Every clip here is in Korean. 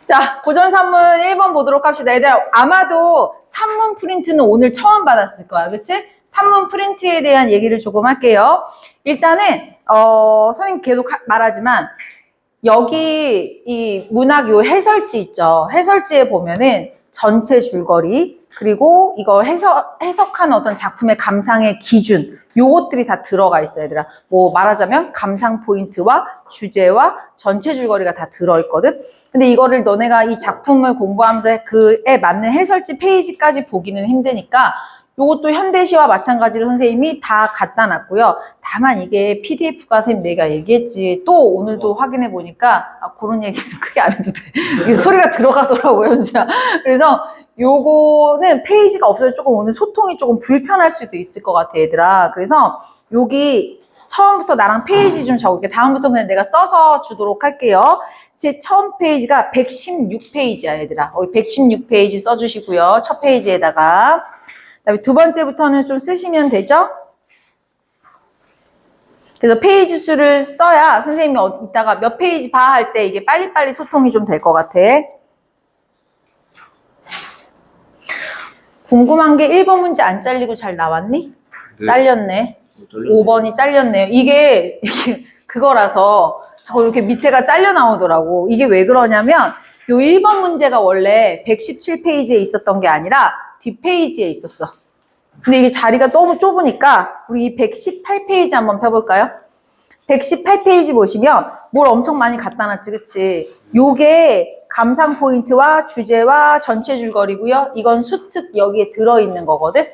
자, 고전 산문 1번 보도록 합시다. 얘들아, 아마도 산문 프린트는 오늘 처음 받았을 거야. 그치? 산문 프린트에 대한 얘기를 조금 할게요. 일단은, 선생님 계속 말하지만, 여기 이 문학 요 해설지 있죠. 해설지에 보면은 전체 줄거리, 그리고 이거 해석한 어떤 작품의 감상의 기준, 요것들이 다 들어가 있어요, 얘들아. 뭐 말하자면 감상 포인트와 주제와 전체 줄거리가 다 들어있거든. 근데 이거를 너네가 이 작품을 공부하면서 그에 맞는 해설지 페이지까지 보기는 힘드니까 요것도 현대시와 마찬가지로 선생님이 다 갖다 놨고요. 다만 이게 PDF가 선생님 내가 얘기했지. 또 오늘도 확인해 보니까 그런 얘기는 크게 안 해도 돼. 이게 소리가 들어가더라고요, 현수야. 그래서 요거는 페이지가 없어서 조금 오늘 소통이 조금 불편할 수도 있을 것 같아, 얘들아. 그래서 여기 처음부터 나랑 페이지 좀 적을게. 다음부터 그냥 내가 써서 주도록 할게요. 제 처음 페이지가 116페이지야, 얘들아. 116페이지 써주시고요. 첫 페이지에다가. 그다음에 두 번째부터는 좀 쓰시면 되죠? 그래서 페이지 수를 써야 선생님이 이따가 몇 페이지 봐 할 때 이게 빨리빨리 소통이 좀 될 것 같아. 궁금한 게 1번 문제 안 잘리고 잘 나왔니? 네. 잘렸네. 5번이 잘렸네요. 이게 그거라서 자꾸 이렇게 밑에가 잘려 나오더라고. 이게 왜 그러냐면 요 1번 문제가 원래 117페이지에 있었던 게 아니라 뒷페이지에 있었어. 근데 이게 자리가 너무 좁으니까 우리 이 118페이지 한번 펴볼까요? 118페이지 보시면 뭘 엄청 많이 갖다 놨지, 그치? 요게 감상 포인트와 주제와 전체 줄거리고요. 이건 수특 여기에 들어있는 거거든.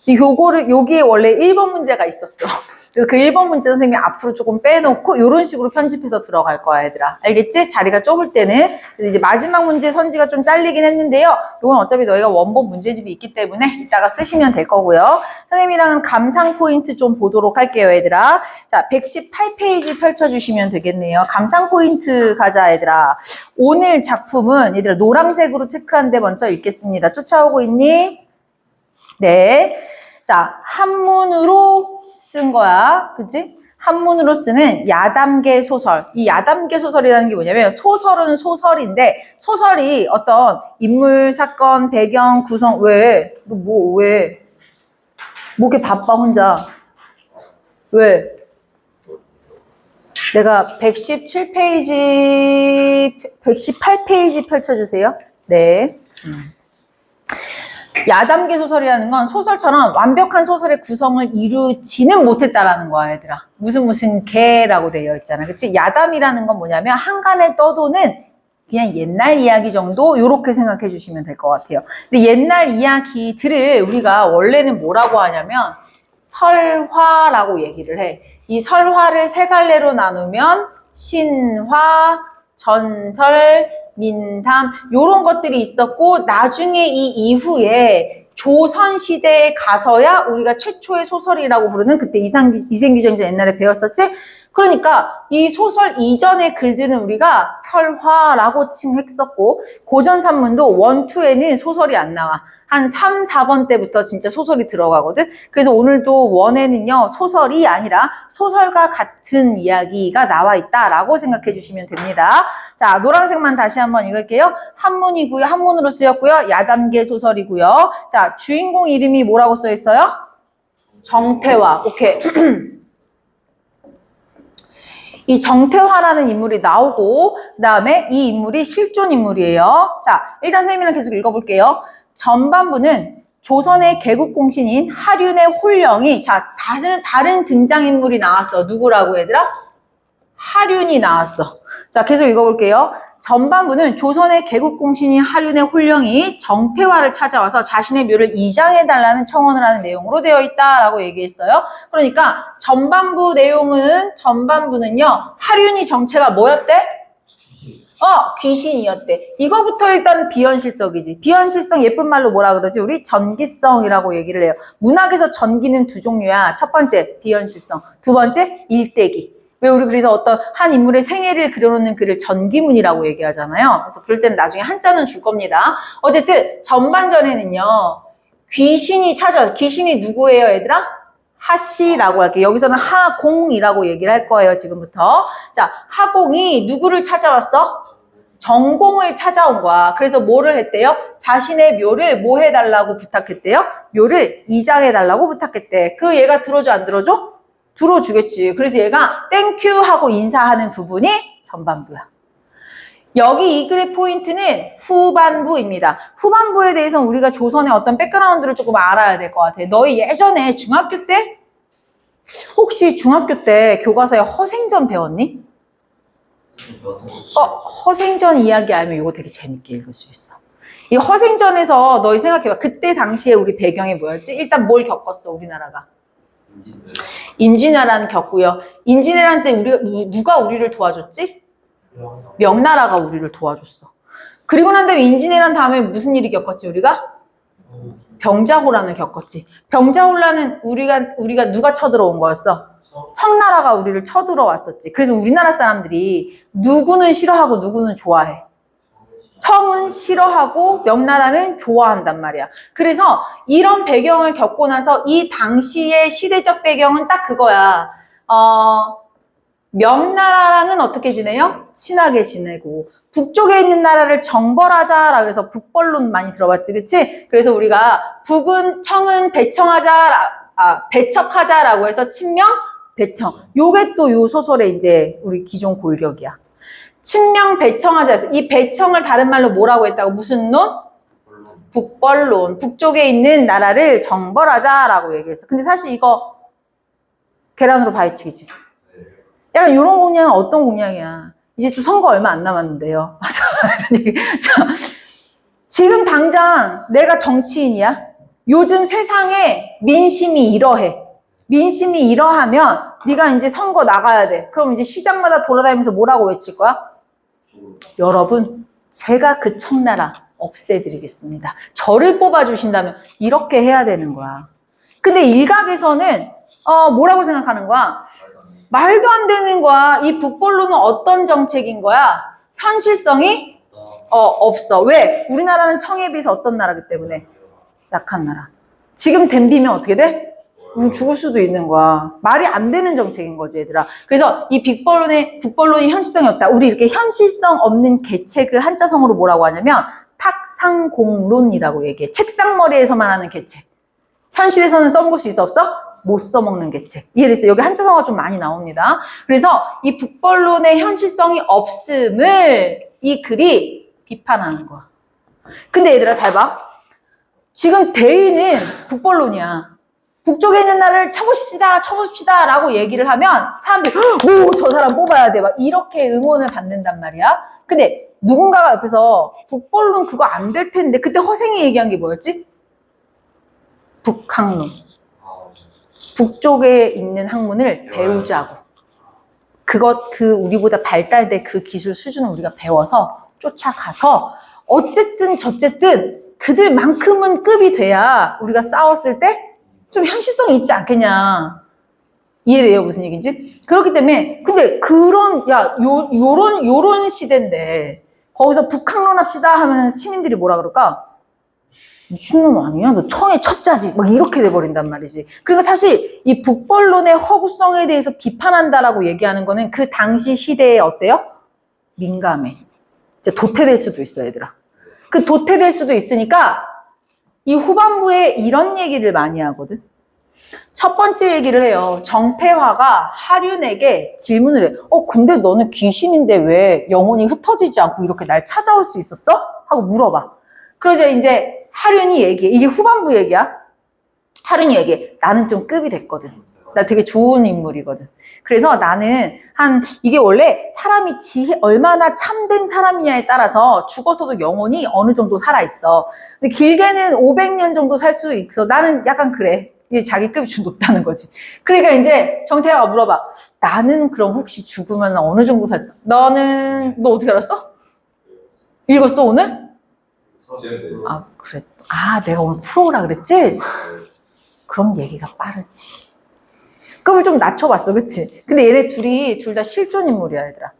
요거를 여기에 원래 1번 문제가 있었어. 그래서 그 1번 문제 선생님이 앞으로 조금 빼놓고 이런 식으로 편집해서 들어갈 거야, 얘들아. 알겠지? 자리가 좁을 때는. 그래서 이제 마지막 문제 선지가 좀 잘리긴 했는데요. 이건 어차피 너희가 원본 문제집이 있기 때문에 이따가 쓰시면 될 거고요. 선생님이랑은 감상 포인트 좀 보도록 할게요, 얘들아. 자, 118페이지 펼쳐주시면 되겠네요. 감상 포인트 가자, 얘들아. 오늘 작품은 얘들아 노란색으로 체크한 데 먼저 읽겠습니다. 쫓아오고 있니? 네. 자, 한문으로 쓴 거야. 그치? 한문으로 쓰는 야담계 소설. 이 야담계 소설이라는 게 뭐냐면 소설은 소설인데 소설이 어떤 인물, 사건, 배경, 구성 왜? 너 왜? 뭐 이렇게 바빠 혼자? 왜? 내가 118페이지 펼쳐주세요. 네. 야담계 소설이라는 건 소설처럼 완벽한 소설의 구성을 이루지는 못했다라는 거야, 얘들아. 무슨 개라고 되어 있잖아. 그치? 야담이라는 건 뭐냐면 한간에 떠도는 그냥 옛날 이야기 정도 요렇게 생각해 주시면 될 것 같아요. 근데 옛날 이야기들을 우리가 원래는 뭐라고 하냐면 설화라고 얘기를 해. 이 설화를 세 갈래로 나누면 신화, 전설, 민담 요런 것들이 있었고 나중에 이 이후에 조선시대에 가서야 우리가 최초의 소설이라고 부르는 그때 이생규정전 옛날에 배웠었지? 그러니까 이 소설 이전의 글들은 우리가 설화라고 칭했었고 고전산문도 1, 2에는 소설이 안 나와. 한 3, 4번 때부터 진짜 소설이 들어가거든. 그래서 오늘도 1에는요 소설이 아니라 소설과 같은 이야기가 나와 있다라고 생각해 주시면 됩니다. 자, 노란색만 다시 한번 읽을게요. 한문이고요. 한문으로 쓰였고요. 야담계 소설이고요. 자, 주인공 이름이 뭐라고 써 있어요? 정태화. 오케이. 이 정태화라는 인물이 나오고 그 다음에 이 인물이 실존 인물이에요. 자, 일단 선생님이랑 계속 읽어볼게요. 전반부는 조선의 개국공신인 하륜의 홀령이 자, 다른 등장인물이 나왔어. 누구라고 얘들아? 하륜이 나왔어. 자, 계속 읽어볼게요. 전반부는 조선의 개국공신인 하륜의 홀령이 정태화를 찾아와서 자신의 묘를 이장해달라는 청원을 하는 내용으로 되어 있다라고 얘기했어요. 그러니까 전반부는요. 하륜이 정체가 뭐였대? 귀신이었대. 이거부터 일단 비현실성이지. 비현실성 예쁜 말로 뭐라 그러지? 우리 전기성이라고 얘기를 해요. 문학에서 전기는 두 종류야. 첫 번째 비현실성, 두 번째 일대기. 왜 우리 그래서 어떤 한 인물의 생애를 그려놓는 글을 전기문이라고 얘기하잖아요. 그래서 그럴 때는 나중에 한자는 줄 겁니다. 어쨌든 전반전에는요. 귀신이 찾아와서 귀신이 누구예요, 얘들아? 하씨라고 할게요. 여기서는 하공이라고 얘기를 할 거예요, 지금부터. 자, 하공이 누구를 찾아왔어? 전공을 찾아온 거야. 그래서 뭐를 했대요? 자신의 묘를 뭐 해달라고 부탁했대요? 묘를 이장해달라고 부탁했대. 그 얘가 들어줘 안 들어줘? 들어주겠지. 그래서 얘가 땡큐 하고 인사하는 부분이 전반부야. 여기 이 글의 포인트는 후반부입니다. 후반부에 대해서는 우리가 조선의 어떤 백그라운드를 조금 알아야 될 것 같아. 너희 예전에 중학교 때 혹시 중학교 때 교과서에 허생전 배웠니? 허생전 이야기 알면 이거 되게 재밌게 읽을 수 있어. 이 허생전에서 너희 생각해봐. 그때 당시에 우리 배경이 뭐였지? 일단 뭘 겪었어, 우리나라가? 임진왜란 겪고요. 임진왜란 때 누가 우리를 도와줬지? 명나라가 우리를 도와줬어. 그리고 난 다음에 임진왜란 다음에 무슨 일이 겪었지, 우리가? 병자호란을 겪었지. 병자호란은 우리가 누가 쳐들어온 거였어? 청나라가 우리를 쳐들어왔었지. 그래서 우리나라 사람들이 누구는 싫어하고 누구는 좋아해. 청은 싫어하고 명나라는 좋아한단 말이야. 그래서 이런 배경을 겪고 나서 이 당시의 시대적 배경은 딱 그거야. 명나라랑은 어떻게 지내요? 친하게 지내고 북쪽에 있는 나라를 정벌하자라 그래서 북벌론 많이 들어봤지, 그치? 그래서 우리가 북은 청은 배척하자라고 해서 친명 배청. 요게 또 요 소설의 이제 우리 기존 골격이야. 친명 배청하자 해서 이 배청을 다른 말로 뭐라고 했다고? 무슨 론? 북벌론. 북쪽에 있는 나라를 정벌하자라고 얘기했어. 근데 사실 이거 계란으로 바위치기지. 약간 이런 공약은 어떤 공약이야? 이제 또 선거 얼마 안 남았는데요. 자, 지금 당장 내가 정치인이야? 요즘 세상에 민심이 이러해. 민심이 이러하면 네가 이제 선거 나가야 돼. 그럼 이제 시장마다 돌아다니면서 뭐라고 외칠 거야? 여러분, 제가 그 청나라 없애드리겠습니다. 저를 뽑아주신다면 이렇게 해야 되는 거야. 근데 일각에서는 뭐라고 생각하는 거야? 말도 안 되는 거야. 이 북벌로는 어떤 정책인 거야? 현실성이 없어. 왜? 우리나라는 청에 비해서 어떤 나라기 때문에? 약한 나라. 지금 댐비면 어떻게 돼? 우리 죽을 수도 있는 거야. 말이 안 되는 정책인 거지, 얘들아. 그래서 이 북벌론이 현실성이 없다. 우리 이렇게 현실성 없는 계책을 한자성어로 뭐라고 하냐면 탁상공론이라고 얘기해. 책상머리에서만 하는 계책. 현실에서는 써먹을 수 있어, 없어? 못 써먹는 계책. 이해됐어요? 여기 한자성어가 좀 많이 나옵니다. 그래서 이 북벌론의 현실성이 없음을 이 글이 비판하는 거야. 근데 얘들아 잘 봐. 지금 대의는 북벌론이야. 북쪽에 있는 나라를 쳐보십시다 라고 얘기를 하면 사람들이 오, 저 사람 뽑아야 돼. 막 이렇게 응원을 받는단 말이야. 근데 누군가가 옆에서 북벌론 그거 안 될 텐데 그때 허생이 얘기한 게 뭐였지? 북학론. 북쪽에 있는 학문을 배우자고. 우리보다 발달된 그 기술 수준을 우리가 배워서 쫓아가서 어쨌든 저쨌든 그들만큼은 급이 돼야 우리가 싸웠을 때 좀 현실성이 있지 않겠냐. 이해돼요? 무슨 얘기인지? 그렇기 때문에 근데 요런 시대인데 거기서 북학론 합시다 하면 시민들이 뭐라 그럴까? 미친놈 아니야? 너 청의 첩자지? 막 이렇게 돼버린단 말이지. 그리고 사실 이 북벌론의 허구성에 대해서 비판한다라고 얘기하는 거는 그 당시 시대에 어때요? 민감해. 이제 도태될 수도 있어, 얘들아. 그 도태될 수도 있으니까 이 후반부에 이런 얘기를 많이 하거든. 첫 번째 얘기를 해요. 정태화가 하륜에게 질문을 해. 근데 너는 귀신인데 왜 영혼이 흩어지지 않고 이렇게 날 찾아올 수 있었어? 하고 물어봐. 그러자 이제 하륜이 얘기해. 이게 후반부 얘기야. 하륜이 얘기해. 나는 좀 급이 됐거든. 나 되게 좋은 인물이거든. 그래서 나는 이게 원래 사람이 얼마나 참된 사람이냐에 따라서 죽어서도 영혼이 어느 정도 살아있어. 근데 길게는 500년 정도 살 수 있어. 나는 약간 그래. 이게 자기 급이 좀 높다는 거지. 그러니까 이제 정태화가 물어봐. 나는 그럼 혹시 죽으면 어느 정도 살수? 너 어떻게 알았어? 읽었어, 오늘? 그래. 내가 오늘 프로라 그랬지? 그럼 얘기가 빠르지. 급을 좀 낮춰봤어, 그치? 근데 얘네 둘 다 실존인물이야, 얘들아.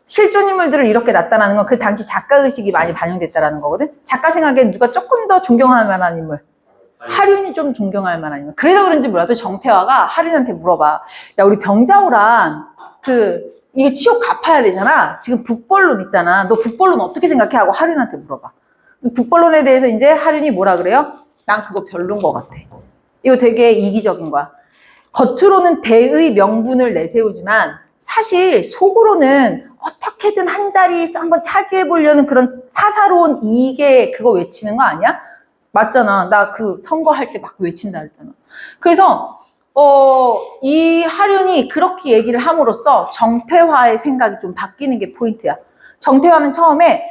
실존인물들을 이렇게 나타나는 건 그 당시 작가의식이 많이 반영됐다라는 거거든? 작가 생각엔 누가 조금 더 존경할 만한 인물. 하륜이 좀 존경할 만한 인물. 그래서 그런지 몰라도 정태화가 하륜한테 물어봐. 야, 우리 병자호란 이게 치욕 갚아야 되잖아. 지금 북벌론 있잖아. 너 북벌론 어떻게 생각해? 하고 하륜한테 물어봐. 북벌론에 대해서 이제 하륜이 뭐라 그래요? 난 그거 별론 것 같아. 이거 되게 이기적인 거야. 겉으로는 대의 명분을 내세우지만 사실 속으로는 어떻게든 한 자리 한번 차지해 보려는 그런 사사로운 이익에 그거 외치는 거 아니야? 맞잖아. 나 그 선거할 때 막 외친다 그랬잖아. 그래서 이 하륜이 그렇게 얘기를 함으로써 정태화의 생각이 좀 바뀌는 게 포인트야. 정태화는 처음에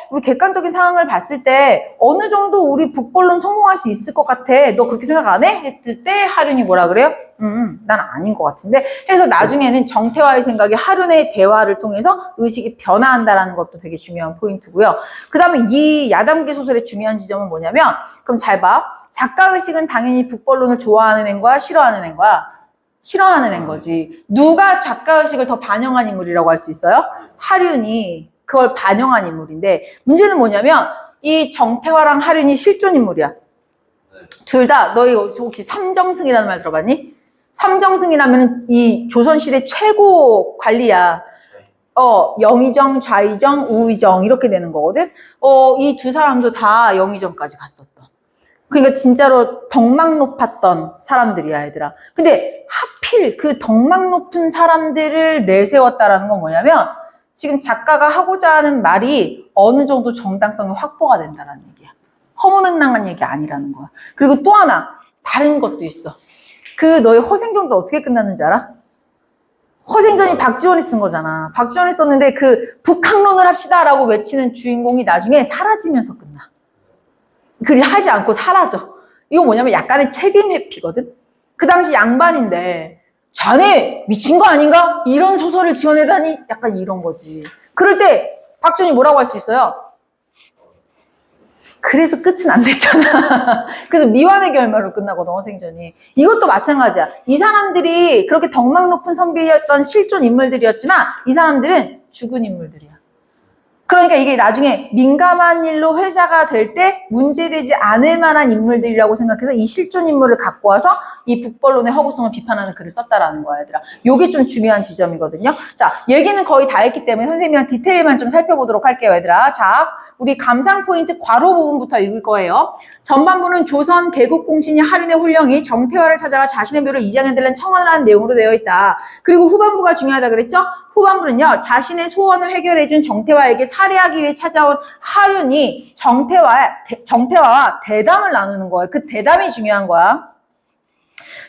우리 객관적인 상황을 봤을 때 어느 정도 우리 북벌론 성공할 수 있을 것 같아. 너 그렇게 생각 안 해? 했을 때 하륜이 뭐라 그래요? 난 아닌 것 같은데. 해서 나중에는 정태화의 생각이 하륜의 대화를 통해서 의식이 변화한다라는 것도 되게 중요한 포인트고요. 그 다음에 이 야담계 소설의 중요한 지점은 뭐냐면, 그럼 잘 봐. 작가의식은 당연히 북벌론을 좋아하는 앤거야, 싫어하는 앤거야? 싫어하는 앤거지. 누가 작가의식을 더 반영한 인물이라고 할 수 있어요? 하륜이 그걸 반영한 인물인데, 문제는 뭐냐면 이 정태화랑 하륜이 실존 인물이야. 둘 다. 너희 혹시 삼정승이라는 말 들어봤니? 삼정승이라면 이 조선시대 최고 관리야. 영의정, 좌의정, 우의정 이렇게 되는 거거든. 이 두 사람도 다 영의정까지 갔었던. 그러니까 진짜로 덕망 높았던 사람들이야, 얘들아. 근데 하필 그 덕망 높은 사람들을 내세웠다라는 건 뭐냐면, 지금 작가가 하고자 하는 말이 어느 정도 정당성이 확보가 된다는 얘기야. 허무맹랑한 얘기 아니라는 거야. 그리고 또 하나 다른 것도 있어. 너희 허생전도 어떻게 끝났는지 알아? 허생전이 박지원이 쓴 거잖아. 박지원이 썼는데 그 북학론을 합시다라고 외치는 주인공이 나중에 사라지면서 끝나. 그리 하지 않고 사라져. 이거 뭐냐면 약간의 책임 회피거든. 그 당시 양반인데 자네 미친 거 아닌가? 이런 소설을 지어내다니? 약간 이런 거지. 그럴 때 박지원이 뭐라고 할 수 있어요? 그래서 끝은 안 됐잖아. 그래서 미완의 결말로 끝나거든, 허생전이. 이것도 마찬가지야. 이 사람들이 그렇게 덕망 높은 선비였던 실존 인물들이었지만 이 사람들은 죽은 인물들이야. 그러니까 이게 나중에 민감한 일로 회자가 될 때 문제되지 않을 만한 인물들이라고 생각해서 이 실존 인물을 갖고 와서 이 북벌론의 허구성을 비판하는 글을 썼다라는 거야, 얘들아. 요게 좀 중요한 지점이거든요. 자, 얘기는 거의 다 했기 때문에 선생님이랑 디테일만 좀 살펴보도록 할게요, 얘들아. 자, 우리 감상 포인트 괄호 부분부터 읽을 거예요. 전반부는 조선 개국공신이 하륜의 훈령이 정태화를 찾아가 자신의 묘를 이장해달라는 청원을 하는 내용으로 되어 있다. 그리고 후반부가 중요하다 그랬죠? 후반부는요, 자신의 소원을 해결해준 정태화에게 살해하기 위해 찾아온 하륜이 정태화와 대담을 나누는 거예요. 그 대담이 중요한 거야.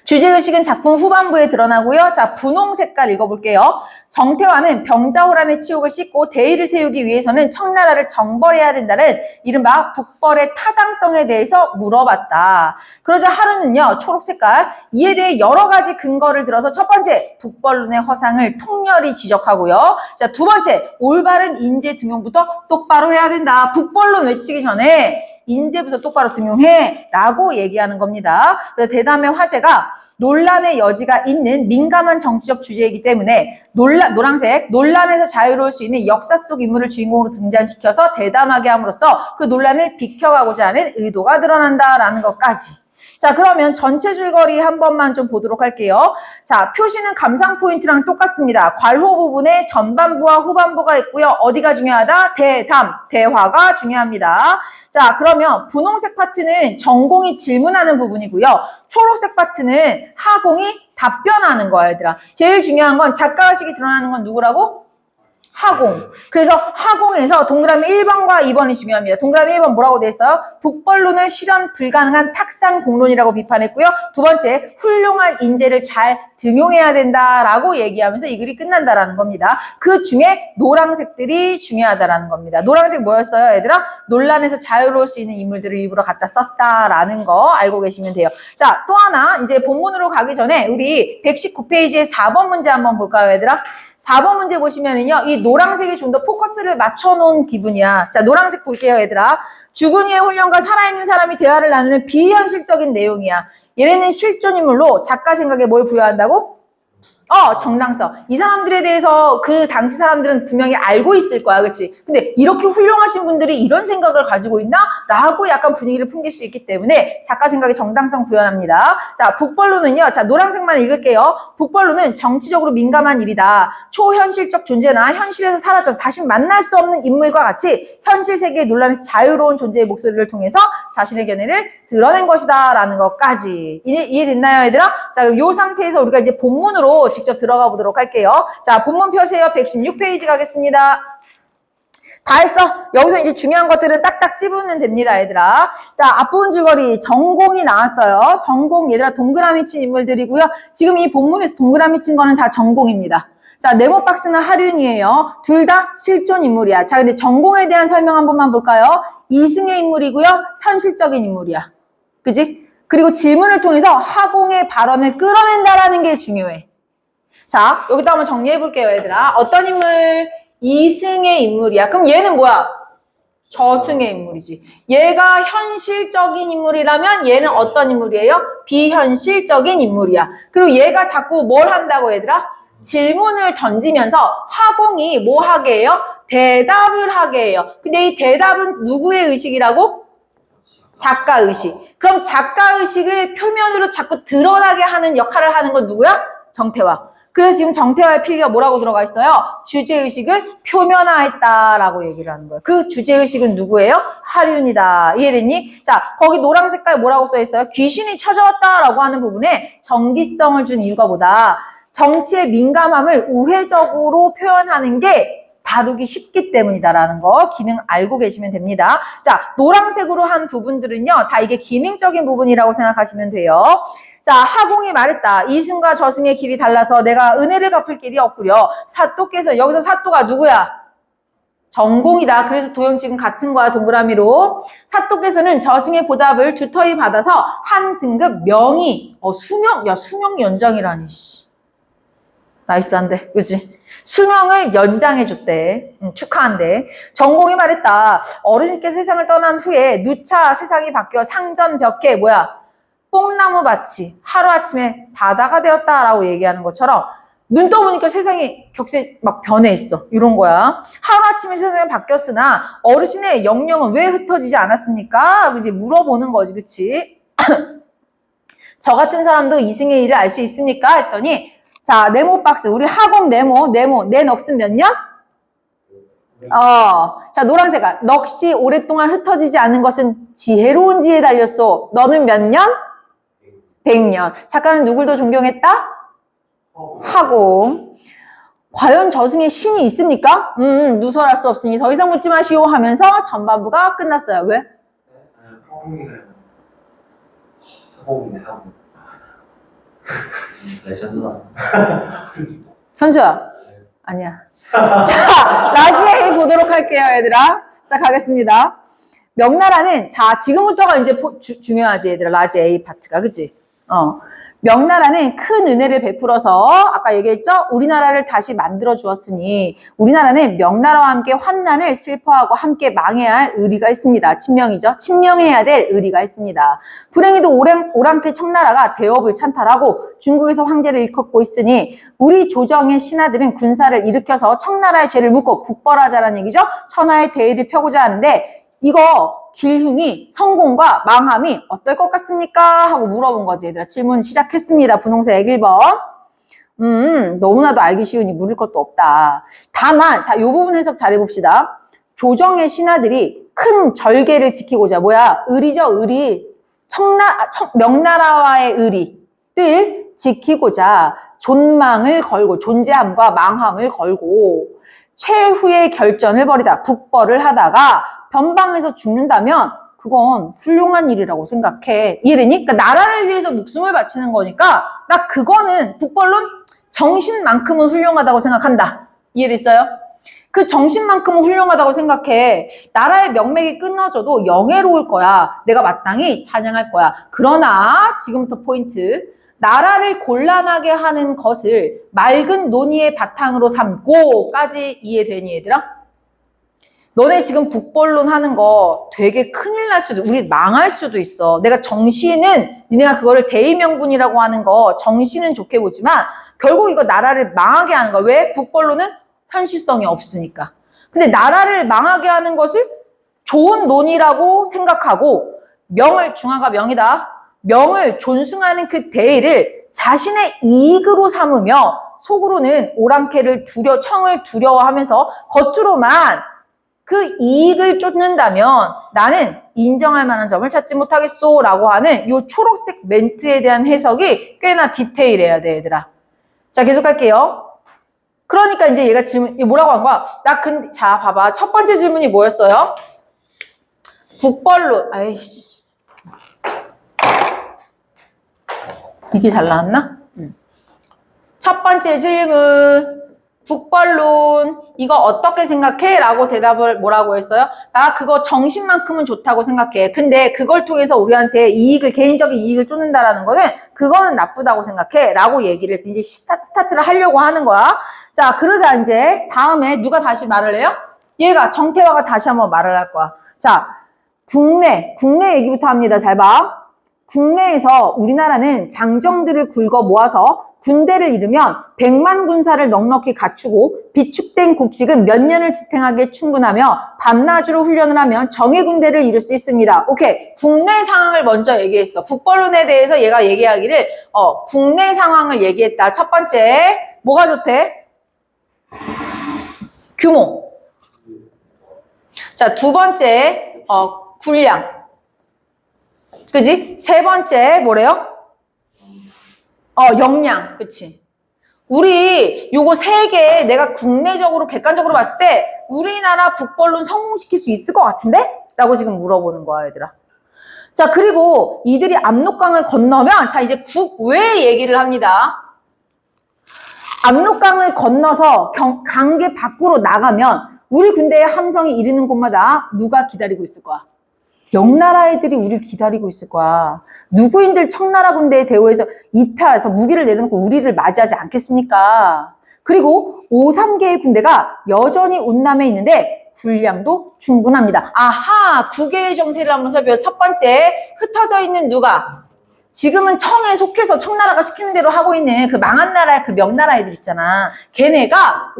주제의식은 작품 후반부에 드러나고요. 자, 분홍 색깔 읽어볼게요. 정태화는 병자호란의 치욕을 씻고 대의를 세우기 위해서는 청나라를 정벌해야 된다는 이른바 북벌의 타당성에 대해서 물어봤다. 그러자 하루는요, 초록 색깔, 이에 대해 여러 가지 근거를 들어서 첫 번째, 북벌론의 허상을 통렬히 지적하고요. 자, 두 번째, 올바른 인재 등용부터 똑바로 해야 된다. 북벌론 외치기 전에 인재부터 똑바로 등용해 라고 얘기하는 겁니다. 그래서 대담의 화제가 논란의 여지가 있는 민감한 정치적 주제이기 때문에 노란색, 논란에서 자유로울 수 있는 역사 속 인물을 주인공으로 등장시켜서 대담하게 함으로써 그 논란을 비켜가고자 하는 의도가 드러난다라는 것까지. 자, 그러면 전체 줄거리 한 번만 좀 보도록 할게요. 자, 표시는 감상 포인트랑 똑같습니다. 괄호 부분에 전반부와 후반부가 있고요. 어디가 중요하다? 대담, 대화가 중요합니다. 자, 그러면 분홍색 파트는 전공이 질문하는 부분이고요. 초록색 파트는 하공이 답변하는 거야, 얘들아. 제일 중요한 건 작가의식이 드러나는 건 누구라고? 하공. 그래서 하공에서 동그라미 1번과 2번이 중요합니다. 동그라미 1번 뭐라고 돼 있어요? 북벌론을 실현 불가능한 탁상 공론이라고 비판했고요. 두 번째, 훌륭한 인재를 잘 등용해야 된다라고 얘기하면서 이 글이 끝난다라는 겁니다. 그 중에 노란색들이 중요하다라는 겁니다. 노란색 뭐였어요, 얘들아? 논란에서 자유로울 수 있는 인물들을 일부러 갖다 썼다라는 거 알고 계시면 돼요. 자, 또 하나 이제 본문으로 가기 전에 우리 119페이지의 4번 문제 한번 볼까요, 얘들아? 4번 문제 보시면은요, 이 노란색이 좀 더 포커스를 맞춰놓은 기분이야. 자, 노란색 볼게요, 얘들아. 죽은 이의 훈련과 살아있는 사람이 대화를 나누는 비현실적인 내용이야. 얘네는 실존 인물로 작가 생각에 뭘 부여한다고? 정당성. 이 사람들에 대해서 그 당시 사람들은 분명히 알고 있을 거야, 그치? 근데 이렇게 훌륭하신 분들이 이런 생각을 가지고 있나? 라고 약간 분위기를 풍길 수 있기 때문에 작가 생각에 정당성 부여합니다. 자, 북벌론은요. 자, 노란색만 읽을게요. 북벌론은 정치적으로 민감한 일이다. 초현실적 존재나 현실에서 사라져서 다시 만날 수 없는 인물과 같이 현실 세계의 논란에서 자유로운 존재의 목소리를 통해서 자신의 견해를 드러낸 것이다 라는 것까지. 이해됐나요, 얘들아? 자, 그럼 이 상태에서 우리가 이제 본문으로 직접 들어가 보도록 할게요. 자, 본문 펴세요. 116페이지 가겠습니다. 다 했어. 여기서 이제 중요한 것들은 딱딱 찝으면 됩니다, 얘들아. 자, 앞부분 줄거리 전공이 나왔어요. 전공, 얘들아 동그라미 친 인물들이고요. 지금 이 본문에서 동그라미 친 거는 다 전공입니다. 자, 네모박스는 하륜이에요. 둘 다 실존 인물이야. 자, 근데 전공에 대한 설명 한 번만 볼까요? 이승의 인물이고요. 현실적인 인물이야. 그지? 그리고 질문을 통해서 하공의 발언을 끌어낸다라는 게 중요해. 자, 여기다 한번 정리해 볼게요, 얘들아. 어떤 인물? 이승의 인물이야. 그럼 얘는 뭐야? 저승의 인물이지. 얘가 현실적인 인물이라면 얘는 어떤 인물이에요? 비현실적인 인물이야. 그리고 얘가 자꾸 뭘 한다고 얘들아? 질문을 던지면서 하공이 뭐 하게 해요? 대답을 하게 해요. 근데 이 대답은 누구의 의식이라고? 작가의식. 그럼 작가의식을 표면으로 자꾸 드러나게 하는 역할을 하는 건 누구야? 정태화. 그래서 지금 정태화의 필기가 뭐라고 들어가 있어요? 주제의식을 표면화했다라고 얘기를 하는 거예요. 그 주제의식은 누구예요? 하륜이다. 이해됐니? 자, 거기 노란 색깔 뭐라고 써 있어요? 귀신이 찾아왔다라고 하는 부분에 정기성을 준 이유가 뭐다? 정치의 민감함을 우회적으로 표현하는 게 다루기 쉽기 때문이다라는 거 기능 알고 계시면 됩니다. 자, 노란색으로 한 부분들은요. 다 이게 기능적인 부분이라고 생각하시면 돼요. 자, 하공이 말했다. 이승과 저승의 길이 달라서 내가 은혜를 갚을 길이 없구려. 사또께서, 여기서 사또가 누구야? 전공이다. 그래서 도형 지금 같은 거야, 동그라미로. 사또께서는 저승의 보답을 두터이 받아서 한 등급 명의, 수명, 야, 수명 연장이라니, 씨. 나이스한데, 그치? 수명을 연장해줬대. 축하한데. 전공이 말했다. 어르신께 세상을 떠난 후에 누차 세상이 바뀌어 상전벽해, 뭐야? 뽕나무밭이 하루아침에 바다가 되었다라고 얘기하는 것처럼 눈 떠보니까 세상이 격세 막 변해 있어. 이런 거야. 하루아침에 세상이 바뀌었으나 어르신의 영령은 왜 흩어지지 않았습니까? 이제 물어보는 거지. 그치? 저 같은 사람도 이승의 일을 알 수 있습니까? 했더니 자, 네모박스. 우리 하공 네모. 내 넋은 몇 년? 자, 노란색깔. 넋이 오랫동안 흩어지지 않는 것은 지혜로운 지에 달렸소. 너는 몇 년? 100년. 작가는 누굴 더 존경했다? 하공. 과연 저승에 신이 있습니까? 누설할 수 없으니 더 이상 묻지 마시오 하면서 전반부가 끝났어요. 왜? 하공이네, 하공. 레전드다. 현수야. 아니야. 자, 라지에이 보도록 할게요, 얘들아. 자, 가겠습니다. 명나라는, 자, 지금부터가 이제 중요하지, 얘들아. 라지 A 파트가, 그치? 명나라는 큰 은혜를 베풀어서 아까 얘기했죠? 우리나라를 다시 만들어 주었으니 우리나라는 명나라와 함께 환난을 슬퍼하고 함께 망해야 할 의리가 있습니다. 친명이죠? 친명해야 될 의리가 있습니다. 불행히도 오랑캐 청나라가 대업을 찬탈하고 중국에서 황제를 일컫고 있으니 우리 조정의 신하들은 군사를 일으켜서 청나라의 죄를 묻고 북벌하자라는 얘기죠? 천하의 대의를 펴고자 하는데 이거 길흉이 성공과 망함이 어떨 것 같습니까? 하고 물어본 거지, 얘들아. 질문 시작했습니다. 분홍색 1번. 너무나도 알기 쉬우니 물을 것도 없다. 다만, 자, 요 부분 해석 잘 해봅시다. 조정의 신하들이 큰 절개를 지키고자, 뭐야, 의리죠, 의리. 명나라와의 의리를 지키고자 존망을 걸고, 존재함과 망함을 걸고, 최후의 결전을 벌이다, 북벌을 하다가, 변방에서 죽는다면 그건 훌륭한 일이라고 생각해. 이해되니? 그러니까 나라를 위해서 목숨을 바치는 거니까 나 그거는 북벌론 정신만큼은 훌륭하다고 생각한다. 이해됐어요? 그 정신만큼은 훌륭하다고 생각해. 나라의 명맥이 끊어져도 영예로울 거야. 내가 마땅히 찬양할 거야. 그러나 지금부터 포인트. 나라를 곤란하게 하는 것을 맑은 논의의 바탕으로 삼고까지 이해되니 얘들아? 너네 지금 북벌론 하는 거 되게 큰일 날 수도, 우리 망할 수도 있어. 내가 정시는, 니네가 그거를 대의명분이라고 하는 거, 정시는 좋게 보지만, 결국 이거 나라를 망하게 하는 거야. 왜? 북벌론은 현실성이 없으니까. 근데 나라를 망하게 하는 것을 좋은 논이라고 생각하고 명을, 중화가 명이다. 명을 존숭하는 그 대의를 자신의 이익으로 삼으며 속으로는 오랑캐를 청을 두려워하면서 겉으로만 그 이익을 쫓는다면 나는 인정할 만한 점을 찾지 못하겠소 라고 하는 이 초록색 멘트에 대한 해석이 꽤나 디테일해야 돼, 얘들아. 자, 계속 할게요. 그러니까 이제 얘가 질문, 뭐라고 한 거야? 자, 봐봐. 첫 번째 질문이 뭐였어요? 북벌론. 아이씨. 이게 잘 나왔나? 첫 번째 질문. 북벌론. 이거 어떻게 생각해? 라고 대답을 뭐라고 했어요? 나 그거 정신만큼은 좋다고 생각해. 근데 그걸 통해서 우리한테 개인적인 이익을 쫓는다라는 거는 그거는 나쁘다고 생각해. 라고 얘기를 해서 이제 스타트를 하려고 하는 거야. 자, 그러자 이제 다음에 누가 다시 말을 해요? 얘가, 정태화가 다시 한번 말을 할 거야. 자, 국내 얘기부터 합니다. 잘 봐. 국내에서 우리나라는 장정들을 굵어 모아서 군대를 이루면 100만 군사를 넉넉히 갖추고 비축된 곡식은 몇 년을 지탱하기에 충분하며 밤낮으로 훈련을 하면 정예 군대를 이룰 수 있습니다. 오케이. 국내 상황을 먼저 얘기했어. 북벌론에 대해서 얘가 얘기하기를 국내 상황을 얘기했다. 첫 번째, 뭐가 좋대? 규모. 자, 두 번째, 군량. 그지? 세 번째, 뭐래요? 역량. 그치? 우리 요거 세 개 내가 국내적으로 객관적으로 봤을 때 우리나라 북벌론 성공시킬 수 있을 것 같은데? 라고 지금 물어보는 거야, 얘들아. 자, 그리고 이들이 압록강을 건너면 자, 이제 국외 얘기를 합니다. 압록강을 건너서 강계 밖으로 나가면 우리 군대의 함성이 이르는 곳마다 누가 기다리고 있을 거야? 명나라 애들이 우리를 기다리고 있을 거야. 누구인들 청나라 군대에 대우해서 이탈해서 무기를 내려놓고 우리를 맞이하지 않겠습니까? 그리고 5~3개의 군대가 여전히 운남에 있는데 군량도 충분합니다. 아하! 9개의 정세를 한번 살펴요. 첫 번째, 흩어져 있는 누가? 지금은 청에 속해서 청나라가 시키는 대로 하고 있는 그 망한 나라의 그 명나라 애들 있잖아. 걔네가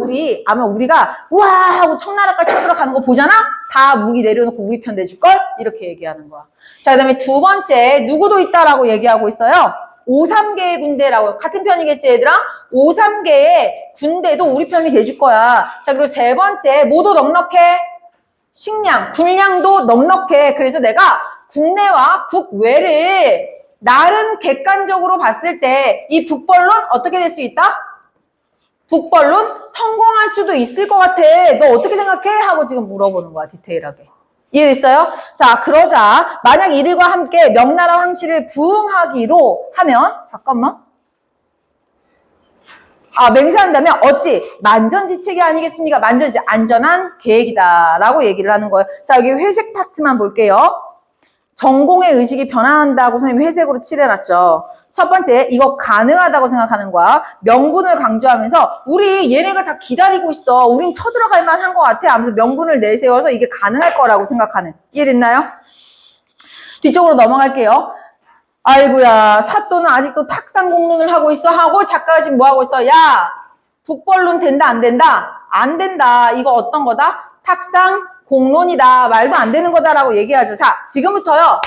아마 우리가 우와 하고 청나라까지 쳐들어가는 거 보잖아? 다 무기 내려놓고 우리 편 내줄걸? 이렇게 얘기하는 거야. 자, 그 다음에 두 번째, 누구도 있다라고 얘기하고 있어요. 5~3개의 군대라고. 같은 편이겠지, 얘들아? 5~3개의 군대도 우리 편이 돼줄 거야. 자, 그리고 세 번째, 뭐도 넉넉해? 식량, 군량도 넉넉해. 그래서 내가 국내와 국외를 나름 객관적으로 봤을 때 이 북벌론 어떻게 될 수 있다? 북벌론 성공할 수도 있을 것 같아. 너 어떻게 생각해? 하고 지금 물어보는 거야, 디테일하게. 이해됐어요? 자, 그러자 만약 이들과 함께 명나라 황실을 부응하기로 하면 잠깐만. 맹세한다면 어찌 만전지책이 아니겠습니까? 만전지 안전한 계획이다 라고 얘기를 하는 거예요. 자, 여기 회색 파트만 볼게요. 전공의 의식이 변화한다고 선생님이 회색으로 칠해놨죠. 첫 번째, 이거 가능하다고 생각하는 거야. 명분을 강조하면서 우리 얘네가 다 기다리고 있어. 우린 쳐들어갈 만한 것 같아 하면서 명분을 내세워서 이게 가능할 거라고 생각하는. 이해됐나요? 뒤쪽으로 넘어갈게요. 아이고야, 사또는 아직도 탁상 공론을 하고 있어 하고 작가가 지금 뭐 하고 있어? 야, 북벌론 된다 안 된다? 안 된다. 이거 어떤 거다? 탁상 공론이다. 말도 안 되는 거다라고 얘기하죠. 자, 지금부터요.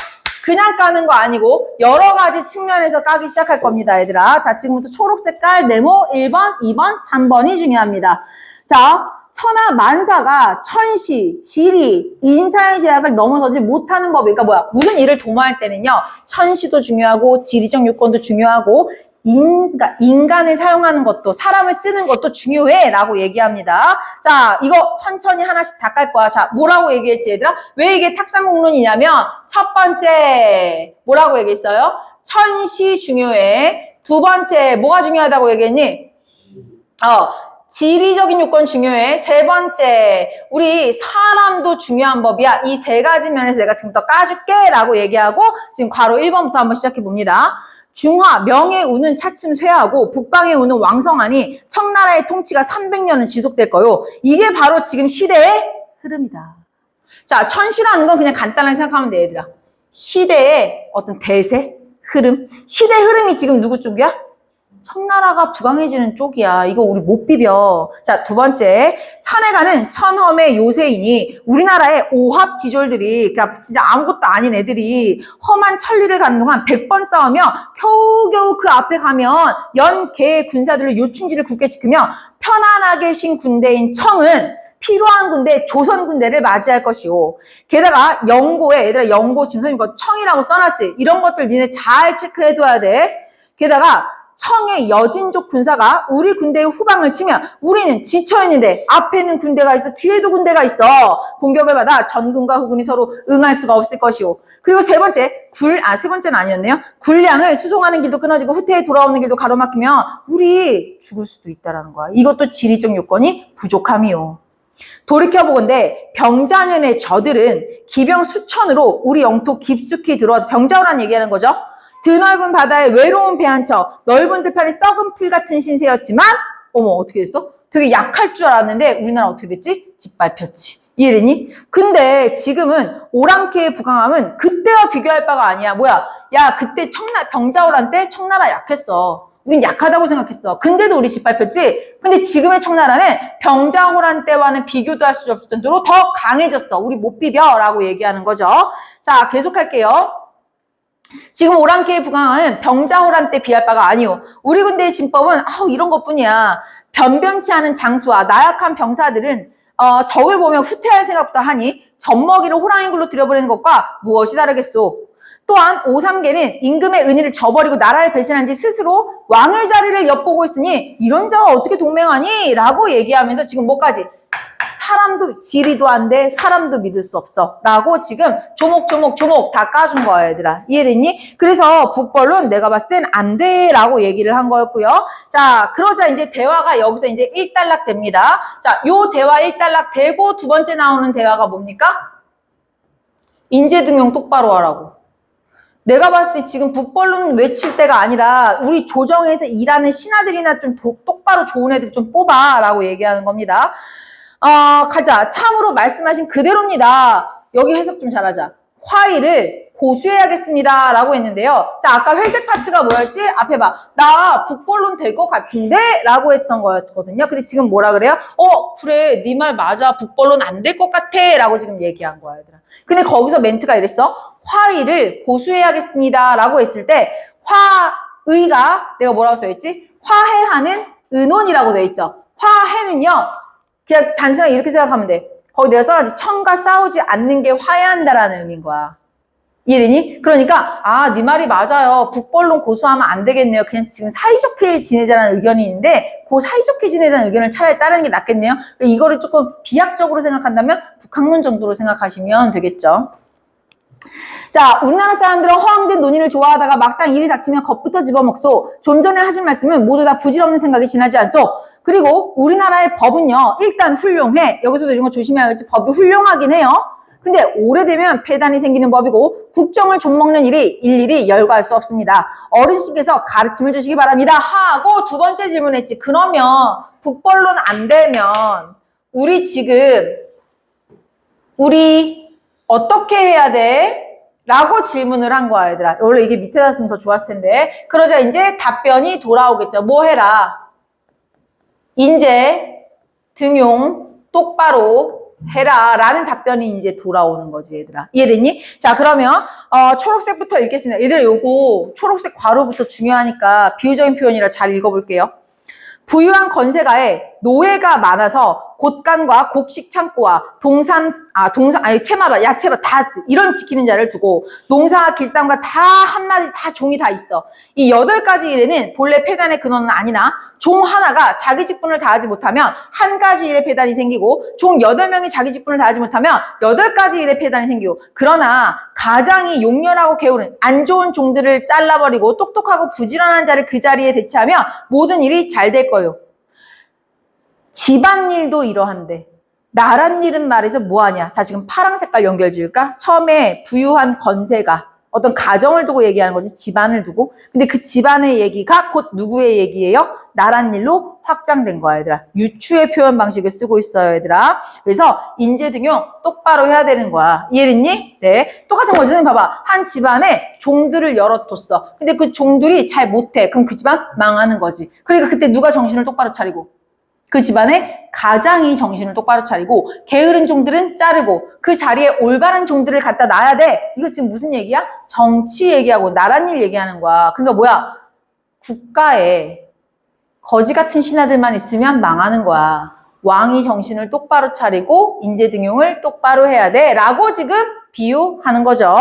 그냥 까는 거 아니고 여러 가지 측면에서 까기 시작할 겁니다, 얘들아. 자, 지금부터 초록색 깔 네모 1번, 2번, 3번이 중요합니다. 자, 천하 만사가 천시, 지리, 인사의 제약을 넘어서지 못하는 법이, 그러니까 뭐야? 무슨 일을 도모할 때는요. 천시도 중요하고 지리적 요건도 중요하고 인간을 사용하는 것도 사람을 쓰는 것도 중요해 라고 얘기합니다. 자, 이거 천천히 하나씩 다 깔 거야. 자, 뭐라고 얘기했지, 얘들아? 왜 이게 탁상공론이냐면 첫 번째 뭐라고 얘기했어요? 천시 중요해. 두 번째 뭐가 중요하다고 얘기했니? 지리적인 요건 중요해. 세 번째, 우리 사람도 중요한 법이야. 이 세 가지 면에서 내가 지금부터 까줄게 라고 얘기하고 지금 괄호 1번부터 한번 시작해 봅니다. 중화, 명의 우는 차츰 쇠하고 북방의 우는 왕성하니 청나라의 통치가 300년은 지속될 거요. 이게 바로 지금 시대의 흐름이다. 자, 천시라는 건 그냥 간단하게 생각하면 돼, 얘들아. 시대의 어떤 대세, 흐름. 시대 흐름이 지금 누구 쪽이야? 청나라가 부강해지는 쪽이야. 이거 우리 못 비벼. 자, 두 번째. 산에 가는 천험의 요새이니 우리나라의 오합지졸들이 그러니까 진짜 아무것도 아닌 애들이 험한 천리를 가는 동안 100번 싸우며 겨우겨우 그 앞에 가면 연개 군사들을 요충지를 굳게 지키며 편안하게 신 군대인 청은 필요한 군대, 조선 군대를 맞이할 것이오. 게다가 영고에, 얘들아 영고 지금 선생님 거 청이라고 써놨지? 이런 것들 니네 잘 체크해둬야 돼. 게다가 청의 여진족 군사가 우리 군대의 후방을 치면 우리는 지쳐있는데 앞에는 군대가 있어, 뒤에도 군대가 있어. 공격을 받아 전군과 후군이 서로 응할 수가 없을 것이오. 그리고 세 번째, 세 번째는 아니었네요. 군량을 수송하는 길도 끊어지고 후퇴에 돌아오는 길도 가로막히면 우리 죽을 수도 있다라는 거야. 이것도 지리적 요건이 부족함이오. 돌이켜보건대 병자년의 저들은 기병 수천으로 우리 영토 깊숙이 들어와서 병자호란 얘기하는 거죠. 드넓은 바다에 외로운 배 한 척, 넓은 들판에 썩은 풀 같은 신세였지만 어머 어떻게 됐어? 되게 약할 줄 알았는데 우리나라 어떻게 됐지? 짓밟혔지. 이해되니? 근데 지금은 오랑캐의 부강함은 그때와 비교할 바가 아니야. 뭐야? 야 그때 병자호란 때 청나라 약했어. 우린 약하다고 생각했어. 근데도 우리 짓밟혔지? 근데 지금의 청나라는 병자호란 때와는 비교도 할 수 없을 정도로 더 강해졌어. 우리 못 비벼 라고 얘기하는 거죠. 자 계속할게요. 지금 오랑캐의 부강은 병자호란 때 비할 바가 아니오. 우리 군대의 진법은 이런 것뿐이야. 변변치 않은 장수와 나약한 병사들은 적을 보면 후퇴할 생각부터 하니 젖먹이를 호랑이 굴로 들여보내는 것과 무엇이 다르겠소. 또한 오삼계는 임금의 은혜를 저버리고 나라를 배신한 뒤 스스로 왕의 자리를 엿보고 있으니 이런 자와 어떻게 동맹하니? 라고 얘기하면서 지금 뭐까지? 사람도 지리도 안 돼, 사람도 믿을 수 없어 라고 지금 조목조목 다 까준 거야 얘들아. 이해됐니? 그래서 북벌론 내가 봤을 땐 안 돼 라고 얘기를 한 거였고요. 자 그러자 이제 대화가 여기서 이제 일단락 됩니다. 자 요 대화 일단락 되고 두 번째 나오는 대화가 뭡니까? 인재등용 똑바로 하라고. 내가 봤을 때 지금 북벌론 외칠 때가 아니라 우리 조정에서 일하는 신하들이나 좀 똑바로 좋은 애들 좀 뽑아 라고 얘기하는 겁니다. 가자. 참으로 말씀하신 그대로입니다. 여기 해석 좀 잘하자. 화의를 고수해야겠습니다. 라고 했는데요. 자, 아까 회색 파트가 뭐였지? 앞에 봐. 나 북벌론 될 것 같은데? 라고 했던 거였거든요. 근데 지금 뭐라 그래요? 그래. 네 말 맞아. 북벌론 안 될 것 같아. 라고 지금 얘기한 거야, 얘들아. 근데 거기서 멘트가 이랬어. 화의를 고수해야겠습니다. 라고 했을 때 화의가 내가 뭐라고 써있지? 화해하는 은원이라고 돼 있죠. 화해는요. 그냥 단순하게 이렇게 생각하면 돼. 거기 내가 써놨지. 청과 싸우지 않는 게 화해한다라는 의미인 거야. 이해되니? 그러니까 네 말이 맞아요. 북벌론 고수하면 안 되겠네요. 그냥 지금 사이좋게 지내자는 의견이 있는데 그 사이좋게 지내자는 의견을 차라리 따르는 게 낫겠네요. 이거를 조금 비약적으로 생각한다면 북학론 정도로 생각하시면 되겠죠. 자, 우리나라 사람들은 허황된 논의를 좋아하다가 막상 일이 닥치면 겁부터 집어먹소. 좀 전에 하신 말씀은 모두 다 부질없는 생각이 지나지 않소. 그리고 우리나라의 법은요. 일단 훌륭해. 여기서도 이런 거 조심해야겠지. 법이 훌륭하긴 해요. 근데 오래되면 폐단이 생기는 법이고 국정을 좀먹는 일이 일일이 열거할 수 없습니다. 어르신께서 가르침을 주시기 바랍니다. 하고 두 번째 질문했지. 그러면 북벌론 안 되면 우리 어떻게 해야 돼? 라고 질문을 한 거야, 얘들아. 원래 이게 밑에 놨으면 더 좋았을 텐데. 그러자 이제 답변이 돌아오겠죠. 뭐 해라? 인재, 등용, 똑바로 해라. 라는 답변이 이제 돌아오는 거지, 얘들아. 이해됐니? 자, 그러면, 초록색부터 읽겠습니다. 얘들아, 요거, 초록색 괄호부터 중요하니까 비유적인 표현이라 잘 읽어볼게요. 부유한 건세가에 노예가 많아서 곳간과 곡식 창고와 채마밭, 야채밭 다 이런 지키는 자를 두고 농사와 길쌈과 다 한마디 다 종이 다 있어. 이 8가지 일에는 본래 폐단의 근원은 아니나 종 하나가 자기 직분을 다하지 못하면 한 가지 일에 폐단이 생기고 종 8명이 자기 직분을 다하지 못하면 8가지 일에 폐단이 생기고 그러나 가장이 용렬하고 게으른 안 좋은 종들을 잘라버리고 똑똑하고 부지런한 자를 그 자리에 대체하면 모든 일이 잘 될 거예요. 집안일도 이러한데 나랏일은 말해서 뭐하냐. 자 지금 파랑 색깔 연결 지을까? 처음에 부유한 건세가 어떤 가정을 두고 얘기하는 거지. 집안을 두고. 근데 그 집안의 얘기가 곧 누구의 얘기예요? 나란 일로 확장된 거야, 얘들아. 유추의 표현 방식을 쓰고 있어요, 얘들아. 그래서 인재 등용 똑바로 해야 되는 거야. 이해됐니? 네. 똑같은 거지. 선생님 봐봐. 한 집안에 종들을 열어뒀어. 근데 그 종들이 잘 못해. 그럼 그 집안 망하는 거지. 그러니까 그때 누가 정신을 똑바로 차리고? 그 집안에 가장이 정신을 똑바로 차리고 게으른 종들은 자르고 그 자리에 올바른 종들을 갖다 놔야 돼. 이거 지금 무슨 얘기야? 정치 얘기하고 나란 일 얘기하는 거야. 그러니까 뭐야? 국가에 거지 같은 신하들만 있으면 망하는 거야. 왕이 정신을 똑바로 차리고 인재 등용을 똑바로 해야 돼. 라고 지금 비유하는 거죠.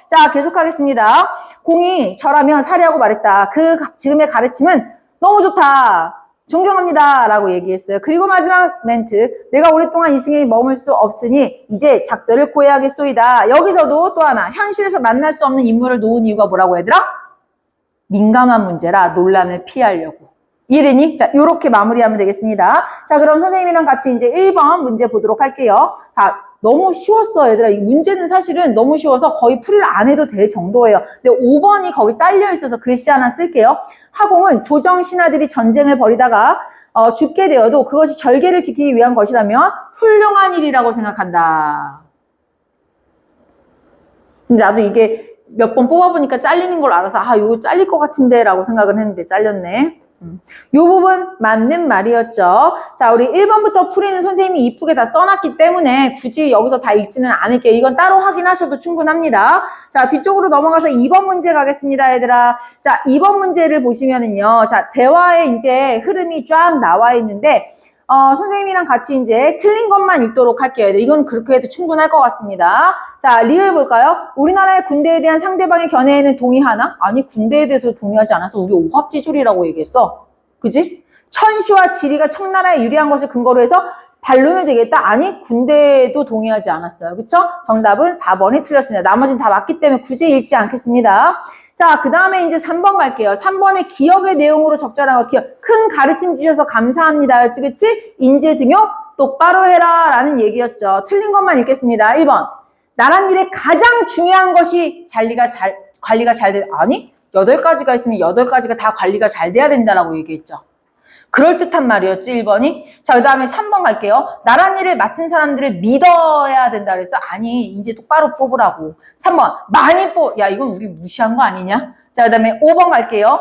자, 계속하겠습니다. 공이 저라면 사리하고 말했다. 그 지금의 가르침은 너무 좋다. 존경합니다. 라고 얘기했어요. 그리고 마지막 멘트. 내가 오랫동안 이승에 머물 수 없으니 이제 작별을 고해야겠소이다. 여기서도 또 하나. 현실에서 만날 수 없는 인물을 놓은 이유가 뭐라고 얘들아? 민감한 문제라 논란을 피하려고. 이해되니? 자, 요렇게 마무리하면 되겠습니다. 자, 그럼 선생님이랑 같이 이제 1번 문제 보도록 할게요. 자, 너무 쉬웠어, 얘들아. 이 문제는 사실은 너무 쉬워서 거의 풀이를 안 해도 될 정도예요. 근데 5번이 거기 잘려 있어서 글씨 하나 쓸게요. 하공은 조정 신하들이 전쟁을 벌이다가 죽게 되어도 그것이 절개를 지키기 위한 것이라면 훌륭한 일이라고 생각한다. 근데 나도 이게 몇 번 뽑아보니까 잘리는 걸 알아서 이거 잘릴 것 같은데 라고 생각을 했는데 잘렸네. 요 부분 맞는 말이었죠. 자, 우리 1번부터 풀이는 선생님이 이쁘게 다 써놨기 때문에 굳이 여기서 다 읽지는 않을게요. 이건 따로 확인하셔도 충분합니다. 자, 뒤쪽으로 넘어가서 2번 문제 가겠습니다, 얘들아. 자, 2번 문제를 보시면은요. 자, 대화의 이제 흐름이 쫙 나와 있는데 선생님이랑 같이 이제 틀린 것만 읽도록 할게요. 이건 그렇게 해도 충분할 것 같습니다. 자, 리을 볼까요? 우리나라의 군대에 대한 상대방의 견해에는 동의하나? 아니, 군대에 대해서 동의하지 않아서 우리 오합지졸이라고 얘기했어. 그지? 천시와 지리가 청나라에 유리한 것을 근거로 해서 반론을 제기했다? 아니, 군대에도 동의하지 않았어요. 그쵸? 정답은 4번이 틀렸습니다. 나머지는 다 맞기 때문에 굳이 읽지 않겠습니다. 자, 그 다음에 이제 3번 갈게요. 3번에 기억의 내용으로 적절한 거, 기억. 큰 가르침 주셔서 감사합니다. 였지, 그치? 인재 등용 똑바로 해라. 라는 얘기였죠. 틀린 것만 읽겠습니다. 1번. 나란 일에 가장 중요한 것이 관리가 잘 돼. 아니, 8가지가 있으면 8가지가 다 관리가 잘 돼야 된다라고 얘기했죠. 그럴듯한 말이었지, 1번이. 자, 그 다음에 3번 갈게요. 나란 일을 맡은 사람들을 믿어야 된다 그랬어. 아니, 이제 똑바로 뽑으라고. 3번, 야, 이건 우리 무시한 거 아니냐? 자, 그 다음에 5번 갈게요.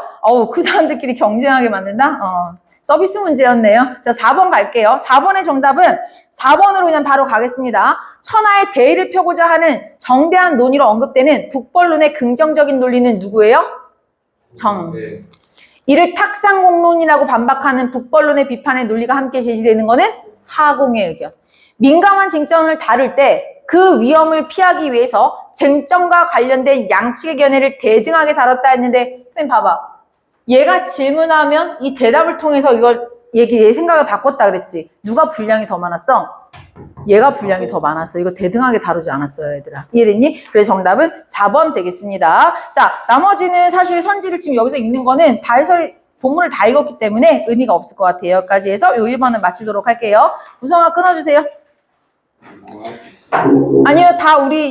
그 사람들끼리 경쟁하게 만든다? 서비스 문제였네요. 자, 4번 갈게요. 4번의 정답은 4번으로 그냥 바로 가겠습니다. 천하의 대의를 펴고자 하는 정대한 논의로 언급되는 북벌론의 긍정적인 논리는 누구예요? 네. 이를 탁상공론이라고 반박하는 북벌론의 비판의 논리가 함께 제시되는 것은 하공의 의견. 민감한 쟁점을 다룰 때 그 위험을 피하기 위해서 쟁점과 관련된 양측의 견해를 대등하게 다뤘다 했는데 선생님 봐봐. 얘가 질문하면 이 대답을 통해서 얘 생각을 바꿨다 그랬지. 누가 분량이 더 많았어? 얘가 분량이 더 많았어. 이거 대등하게 다루지 않았어요, 얘들아. 이해됐니? 그래서 정답은 4번 되겠습니다. 자, 나머지는 사실 선지를 지금 여기서 읽는 거는 다 해설이 본문을 다 읽었기 때문에 의미가 없을 것 같아요. 여기까지 해서 요 1번은 마치도록 할게요. 우성아 끊어주세요. 아니요, 다 우리